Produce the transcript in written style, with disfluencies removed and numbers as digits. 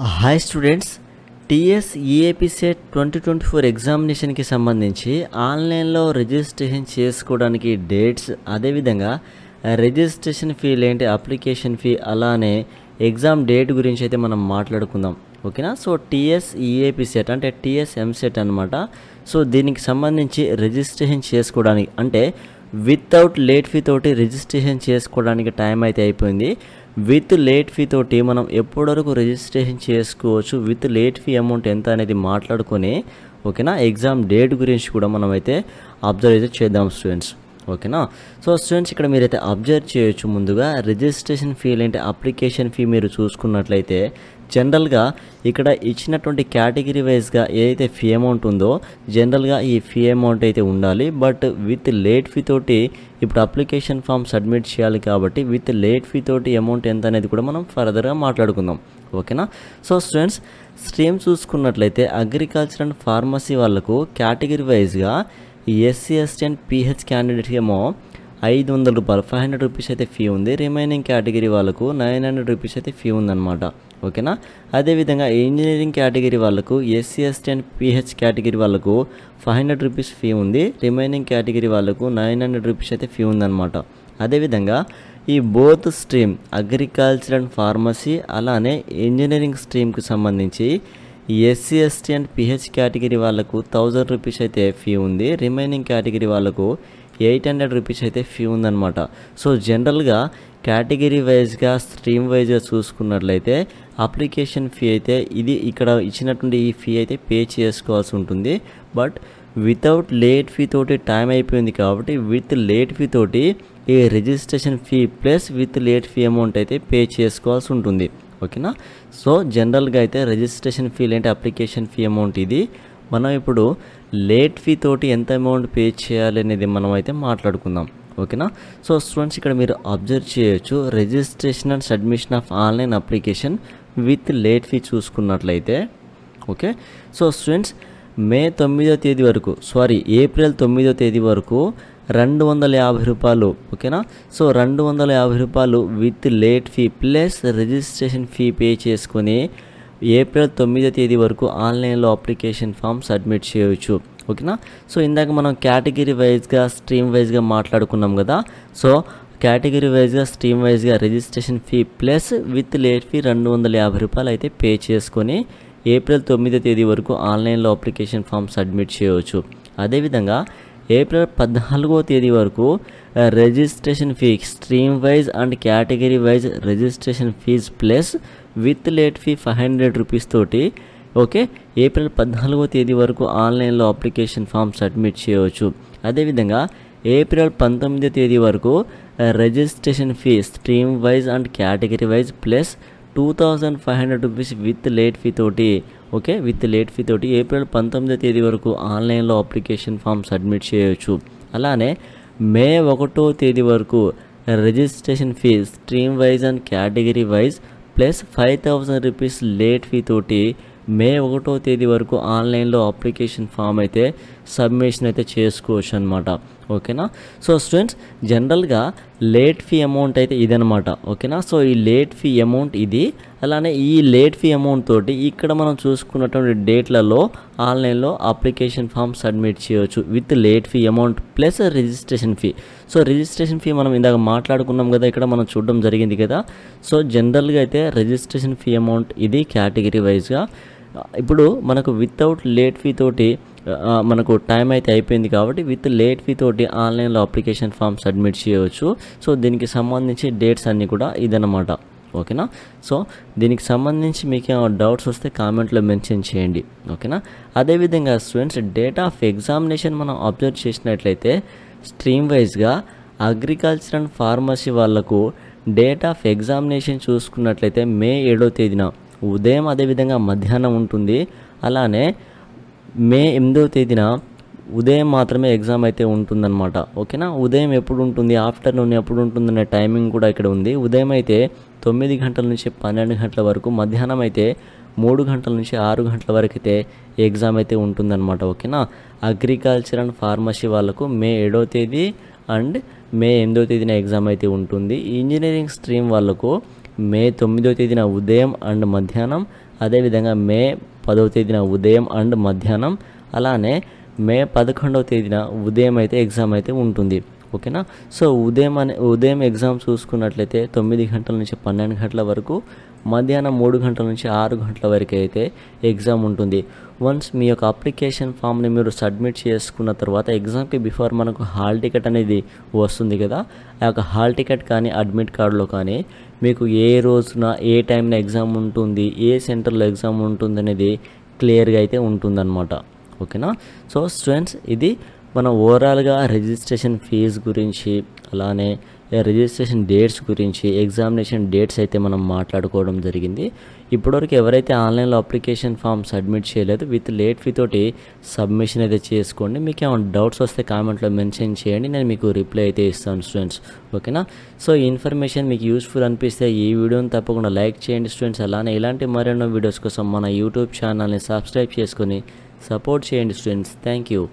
Hi students, TS EAP set 2024 ఎగ్జామినేషన్కి సంబంధించి ఆన్లైన్లో registration చేసుకోవడానికి డేట్స్, అదేవిధంగా రిజిస్ట్రేషన్ ఫీ ఏంటి, అప్లికేషన్ ఫీ, అలానే ఎగ్జామ్ డేట్ గురించి అయితే మనం మాట్లాడుకుందాం. ఓకేనా. సో టీఎస్ ఈఏపీ సెట్ అంటే టీఎస్ ఎంసెట్ అనమాట. సో దీనికి సంబంధించి రిజిస్ట్రేషన్ చేసుకోవడానికి అంటే వితౌట్ లేట్ ఫీ తోటి రిజిస్ట్రేషన్ చేసుకోవడానికి టైం అయితే అయిపోయింది. విత్ లేట్ ఫీ తోటి మనం ఎప్పటి వరకు రిజిస్ట్రేషన్ చేసుకోవచ్చు, విత్ లేట్ ఫీ అమౌంట్ ఎంత అనేది మాట్లాడుకొని ఓకేనా ఎగ్జామ్ డేట్ గురించి కూడా మనం అయితే అబ్జర్వ్ అయితే చేద్దాం స్టూడెంట్స్. ఓకేనా. సో స్టూడెంట్స్ ఇక్కడ మీరైతే అబ్జర్వ్ చేయొచ్చు. ముందుగా రిజిస్ట్రేషన్ ఫీ ఏంటి, అప్లికేషన్ ఫీ మీరు చూసుకున్నట్లయితే జనరల్గా ఇక్కడ ఇచ్చినటువంటి కేటగిరీ వైజ్గా ఏదైతే ఫీ అమౌంట్ ఉందో జనరల్గా ఈ ఫీ అమౌంట్ అయితే ఉండాలి. బట్ విత్ లేట్ ఫీ తోటి ఇప్పుడు అప్లికేషన్ ఫామ్ సబ్మిట్ చేయాలి కాబట్టి విత్ లేట్ ఫీ తోటి అమౌంట్ ఎంత అనేది కూడా మనం ఫర్దర్గా మాట్లాడుకుందాం. ఓకేనా. సో స్టూడెంట్స్ స్ట్రీమ్ చూసుకున్నట్లయితే అగ్రికల్చర్ అండ్ ఫార్మసీ వాళ్ళకు కేటగిరీ వైజ్గా ఎస్సీ ఎస్టీ అండ్ పిహెచ్ క్యాండిడేట్కి ఏమో 500 రూపాయలు 500 రూపీస్ అయితే ఫీ ఉంది. రిమైనింగ్ కేటగిరీ వాళ్ళకు 900 రూపీస్ అయితే ఫీ ఉందన్నమాట. ఓకేనా. అదేవిధంగా ఇంజనీరింగ్ కేటగిరీ వాళ్ళకు SC ST and pH category వాళ్ళకు 500 రూపీస్ ఫీ ఉంది. రిమైనింగ్ కేటగిరీ వాళ్ళకు 900 రూపీస్ అయితే ఫీ ఉందన్నమాట. అదేవిధంగా ఈ both stream agriculture and pharmacy అలానే ఇంజనీరింగ్ స్ట్రీమ్కి సంబంధించి SC ST and pH category వాళ్ళకు 1000 రూపీస్ అయితే ఫీ ఉంది. రిమైనింగ్ కేటగిరీ వాళ్ళకు 800 రూపీస్ అయితే ఫీ ఉందన్నమాట. సో జనరల్గా కేటగిరీ వైజ్గా స్ట్రీమ్ వైజ్గా చూసుకున్నట్లయితే అప్లికేషన్ ఫీ అయితే ఇది ఇక్కడ ఇచ్చినటువంటి ఈ ఫీ అయితే పే చేసుకోవాల్సి ఉంటుంది. బట్ వితౌట్ లేట్ ఫీ తోటి టైం అయిపోయింది కాబట్టి విత్ లేట్ ఫీ తోటి ఈ registration fee plus with late fee amount అయితే పే చేసుకోవాల్సి ఉంటుంది. ఓకేనా. సో జనరల్గా అయితే రిజిస్ట్రేషన్ ఫీ ఏంటి, అప్లికేషన్ ఫీ అమౌంట్ ఇది. మనం ఇప్పుడు లేట్ ఫీ తోటి ఎంత అమౌంట్ పే చేయాలి అనేది మనం అయితే మాట్లాడుకుందాం. ఓకేనా. సో స్టూడెంట్స్ ఇక్కడ మీరు అబ్జర్వ్ చేయొచ్చు registration and submission of online application with late fee చూసుకున్నట్లయితే ఓకే. సో స్టూడెంట్స్ మే 9వ తేదీ వరకు ఏప్రిల్ 9వ తేదీ వరకు 250 రూపాయలు. ఓకేనా. సో 250 రూపాయలు with late fee plus registration fee pay చేసుకొని ఏప్రిల్ 9వ తేదీ వరకు ఆన్లైన్లో అప్లికేషన్ ఫామ్ సబ్మిట్ చేయవచ్చు. ఓకేనా. సో ఇందాక మనం కేటగిరీ వైజ్గా స్ట్రీమ్ వైజ్గా మాట్లాడుకున్నాం కదా. సో కేటగిరీ వైజ్గా స్ట్రీమ్ వైజ్గా registration fee plus with late fee 250 రూపాయలు అయితే పే చేసుకొని ఏప్రిల్ 9వ తేదీ వరకు ఆన్లైన్లో అప్లికేషన్ ఫామ్ సబ్మిట్ చేయవచ్చు. అదేవిధంగా ఏప్రిల్ 14వ తేదీ వరకు registration fee stream wise and category wise registration fees plus with late fee 500 rupees తోటి ఓకే ఏప్రిల్ 14వ తేదీ వరకు ఆన్లైన్లో అప్లికేషన్ ఫామ్ సబ్మిట్ చేయవచ్చు. అదేవిధంగా ఏప్రిల్ 19వ తేదీ వరకు registration fee stream wise and category wise plus 2500 rupees with late fee తోటి ఓకే విత్ లేట్ ఫీ తోటి ఏప్రిల్ 19వ తేదీ వరకు ఆన్లైన్లో అప్లికేషన్ ఫామ్ సబ్మిట్ చేయవచ్చు. అలానే మే 1వ తేదీ వరకు registration fee stream wise and category wise plus 5000 rupees late fee తోటి మే 1వ తేదీ వరకు ఆన్లైన్లో అప్లికేషన్ ఫామ్ అయితే సబ్మిషన్ అయితే చేసుకోవచ్చు అనమాట. ఓకేనా. సో స్టూడెంట్స్ జనరల్గా లేట్ ఫీ అమౌంట్ అయితే ఇదనమాట. ఓకేనా. సో ఈ లేట్ ఫీ అమౌంట్ ఇది. అలానే ఈ లేట్ ఫీ అమౌంట్ తోటి ఇక్కడ మనం చూసుకున్నటువంటి డేట్లలో ఆన్లైన్లో అప్లికేషన్ ఫామ్ సబ్మిట్ చేయవచ్చు with late fee amount plus registration fee. So registration fee మనం ఇందాక మాట్లాడుకున్నాం కదా, ఇక్కడ మనం చూడడం జరిగింది కదా. సో జనరల్గా అయితే రిజిస్ట్రేషన్ ఫీ అమౌంట్ ఇది కేటగిరీ వైజ్గా. ఇప్పుడు మనకు వితౌట్ లేట్ ఫీ తోటి మనకు టైం అయితే అయిపోయింది కాబట్టి విత్ లేట్ ఫీ తోటి ఆన్లైన్లో అప్లికేషన్ ఫామ్ సబ్మిట్ చేయవచ్చు. సో దీనికి సంబంధించి డేట్స్ అన్నీ కూడా ఇదన్నమాట. ఓకేనా. సో దీనికి సంబంధించి మీకు ఏమైనా డౌట్స్ వస్తే కామెంట్లో మెన్షన్ చేయండి. ఓకేనా. అదేవిధంగా స్టూడెంట్స్ డేట్ ఆఫ్ ఎగ్జామినేషన్ మనం అబ్జర్వ్ చేసినట్లయితే స్ట్రీమ్ వైజ్గా అగ్రికల్చర్ అండ్ ఫార్మసీ వాళ్ళకు డేట్ ఆఫ్ ఎగ్జామినేషన్ చూసుకున్నట్లయితే మే 7వ తేదీన ఉదయం అదేవిధంగా మధ్యాహ్నం ఉంటుంది. అలానే మే 8వ తేదీన ఉదయం మాత్రమే ఎగ్జామ్ అయితే ఉంటుందన్నమాట. ఓకేనా. ఉదయం ఎప్పుడు ఉంటుంది, ఆఫ్టర్నూన్ ఎప్పుడు ఉంటుందనే టైమింగ్ కూడా ఇక్కడ ఉంది. ఉదయం అయితే 9 గంటల నుంచి 12 గంటల వరకు, మధ్యాహ్నం అయితే 3 గంటల నుంచి 6 గంటల వరకు అయితే ఎగ్జామ్ అయితే ఉంటుందన్నమాట. ఓకేనా. అగ్రికల్చర్ అండ్ ఫార్మసీ వాళ్ళకు మే 7వ తేదీ అండ్ మే 8వ తేదీన ఎగ్జామ్ అయితే ఉంటుంది. ఇంజనీరింగ్ స్ట్రీమ్ వాళ్ళకు మే 9వ తేదీన ఉదయం అండ్ మధ్యాహ్నం, అదేవిధంగా మే 10వ తేదీన ఉదయం అండ్ మధ్యాహ్నం, అలానే మే 11వ తేదీన ఉదయం అయితే ఎగ్జామ్ అయితే ఉంటుంది. ఓకేనా. సో ఉదయం ఎగ్జామ్ చూసుకున్నట్లయితే 9 గంటల నుంచి 12 గంటల వరకు, మధ్యాహ్నం 3 గంటల నుంచి 6 గంటల వరకు అయితే ఎగ్జామ్ ఉంటుంది. వన్స్ మీ యొక్క అప్లికేషన్ ఫామ్ని మీరు సబ్మిట్ చేసుకున్న తర్వాత ఎగ్జామ్కి బిఫోర్ మనకు హాల్ టికెట్ అనేది వస్తుంది కదా. ఆ యొక్క హాల్ టికెట్ కానీ అడ్మిట్ కార్డులో కానీ మీకు ఏ రోజున ఏ టైంన ఎగ్జామ్ ఉంటుంది, ఏ సెంటర్లో ఎగ్జామ్ ఉంటుంది అనేది క్లియర్గా అయితే ఉంటుందన్నమాట. ఓకేనా. సో స్టూడెంట్స్, ఇది మన ఓవరాల్గా రిజిస్ట్రేషన్ ఫీజు గురించి, అలానే రిజిస్ట్రేషన్ డేట్స్ గురించి, ఎగ్జామినేషన్ డేట్స్ అయితే మనం మాట్లాడుకోవడం జరిగింది. ఇప్పటివరకు ఎవరైతే ఆన్లైన్లో అప్లికేషన్ ఫామ్ సబ్మిట్ చేయలేదు, విత్ లేట్ ఫీ తోటి సబ్మిషన్ అయితే చేసుకోండి. మీకు ఏమైనా డౌట్స్ వస్తే కామెంట్లో మెన్షన్ చేయండి, నేను మీకు రిప్లై అయితే ఇస్తాను స్టూడెంట్స్. ఓకేనా. సో ఈ ఇన్ఫర్మేషన్ మీకు యూస్ఫుల్ అనిపిస్తే ఈ వీడియోని తప్పకుండా లైక్ చేయండి స్టూడెంట్స్. అలానే ఇలాంటి మరెన్నో వీడియోస్ కోసం మన యూట్యూబ్ ఛానల్ని సబ్స్క్రైబ్ చేసుకొని సపోర్ట్ చేయండి స్టూడెంట్స్. Thank you.